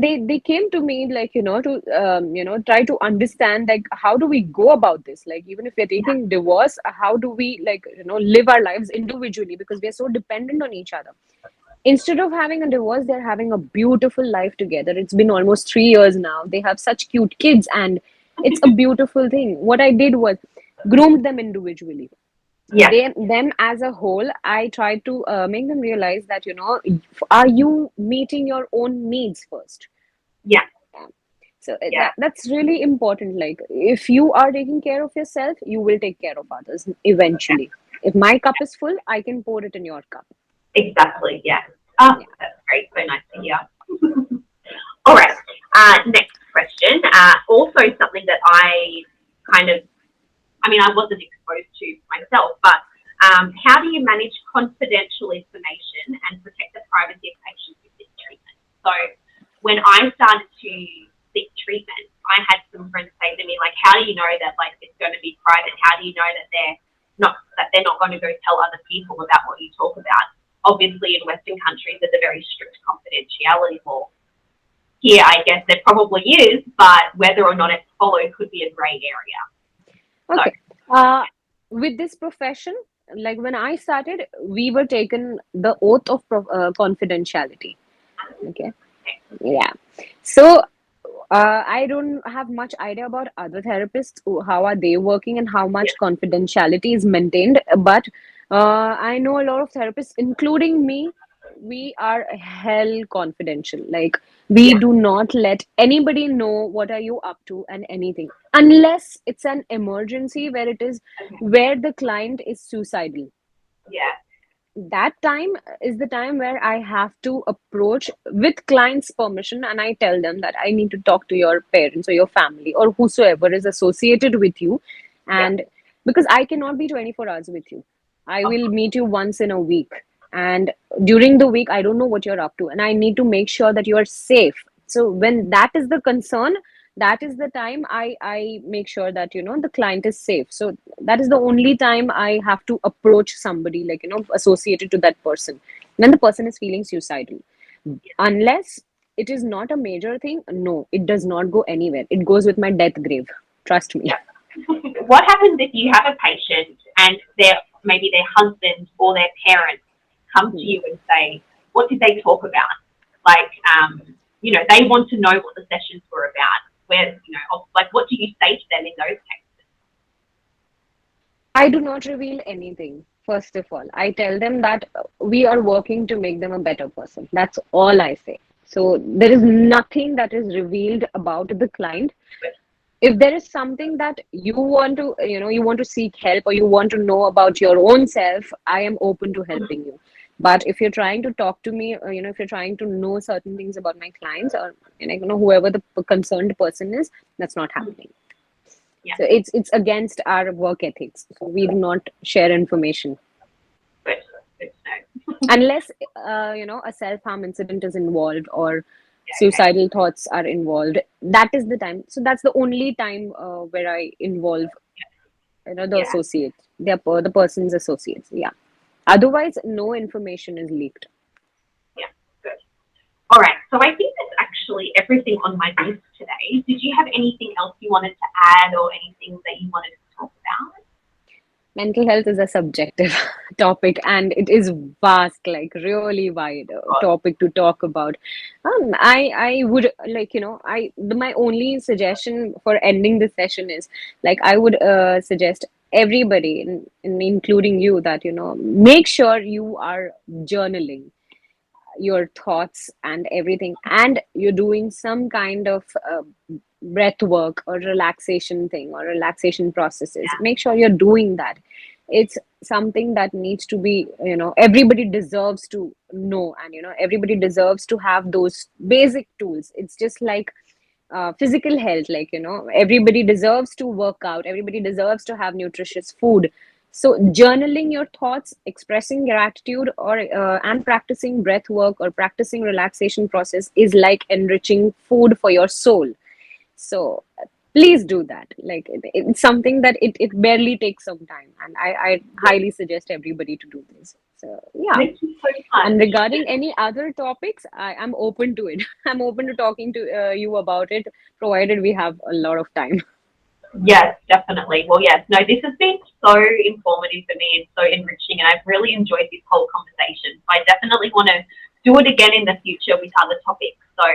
they came to me, like, to try to understand, like, how do we go about this, like, even if we're Yeah. taking divorce, how do we, like, live our lives individually, because we are so dependent on each other. Instead of having a divorce, they're having a beautiful life together. It's been almost 3 years now. They have such cute kids, and it's a beautiful thing. What I did was groomed them individually. Yeah. Them as a whole, I tried to make them realize that, are you meeting your own needs first? Yeah. Yeah. So Yeah. that's really important. Like, if you are taking care of yourself, you will take care of others eventually. If my cup is full, I can pour it in your cup. Exactly. Yeah. Oh, Yeah. that's great. So nice to hear. All right. Next question. Also something that I kind of, I mean, I wasn't exposed to myself, but how do you manage confidential information and protect the privacy of patients with this treatment? So when I started to seek treatment, I had some friends say to me, like, how do you know that, like, it's going to be private? How do you know that they're not going to go tell other people about what you talk about? Obviously, in Western countries, there's a very strict confidentiality law. Here, I guess there probably is, but whether or not it's followed could be a grey area. So, Okay. Uh, with this profession, like when I started, we were taken the oath of confidentiality. Okay. Yeah. So I don't have much idea about other therapists, how are they working and how yeah, much confidentiality is maintained. But I know a lot of therapists, including me, we are hell confidential. Like, we yeah, do not let anybody know what are you up to and anything, unless it's an emergency where it is, okay, where the client is suicidal. yeah, That time is the time where I have to approach with client's permission, and I tell them that I need to talk to your parents or your family or whosoever is associated with you. yeah, And because I cannot be 24 hours with you, I of will course, meet you once in a week. And during the week, I don't know what you're up to, and I need to make sure that you are safe. So when that is the concern, that is the time I make sure that, the client is safe. So that is the only time I have to approach somebody, like, associated to that person, when the person is feeling suicidal. Unless it is not a major thing, no, it does not go anywhere. It goes with my death grave, trust me. yeah. What happens if you have a patient and maybe their husband or their parents come to you and say, what did they talk about? Like, they want to know what the sessions were about. Like, what do you say to them in those cases? I do not reveal anything. First of all, I tell them that we are working to make them a better person. That's all I say. So there is nothing that is revealed about the client. If there is something that you want to, you want to seek help, or you want to know about your own self, I am open to helping you. But if you're trying to talk to me, or, if you're trying to know certain things about my clients, or, whoever the concerned person is, that's not happening. Yeah, So it's against our work ethics. So we do not share information good, good to know. unless a self-harm incident is involved, or Okay, suicidal thoughts are involved. That is the time. So that's the only time where I involve, the yeah, associate, the person's associates. Yeah. Otherwise, no information is leaked. yeah, good. All right, so I think that's actually everything on my list today. Did you have anything else you wanted to add or anything that you wanted to talk about? Mental health is a subjective topic, and it is vast, like really wide God, topic to talk about. I would, like, my only suggestion for ending this session is, like, I would suggest everybody, including you, that, make sure you are journaling your thoughts and everything, and you're doing some kind of breath work or relaxation thing, or relaxation processes. Make sure you're doing that. It's something that needs to be, everybody deserves to know, and everybody deserves to have those basic tools. It's just like physical health. Like, everybody deserves to work out, everybody deserves to have nutritious food. So journaling your thoughts, expressing gratitude, or and practicing breath work or practicing relaxation process is like enriching food for your soul. So please do that. Like, it's something that it barely takes some time, and I highly suggest everybody to do this. So yeah. Thank you so And much. regarding any other topics, I'm open to it. I'm open to talking to you about it, provided we have a lot of time. Yes, definitely. Well, yes, no, this has been so informative for me and so enriching, and I've really enjoyed this whole conversation. So I definitely want to do it again in the future with other topics. So,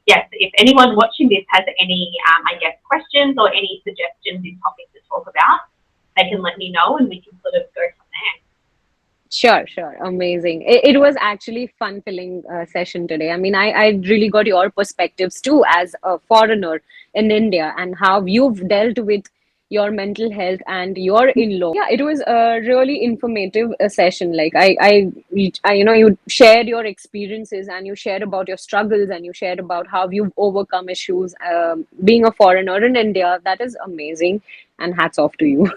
yes, if anyone watching this has any, I guess, questions or any suggestions in topics to talk about, they can let me know and we can sort of go from there. Sure, sure. Amazing. It was actually fun-filling session today. I mean, I really got your perspectives too as a foreigner in India, and how you've dealt with your mental health and your in-law. Yeah, it was a really informative session. Like, you shared your experiences, and you shared about your struggles, and you shared about how you've overcome issues being a foreigner in India. That is amazing, and hats off to you.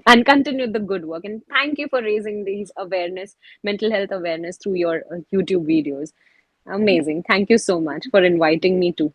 And continue the good work, and thank you for raising these awareness, mental health awareness, through your YouTube videos. Amazing. Thank you so much for inviting me to.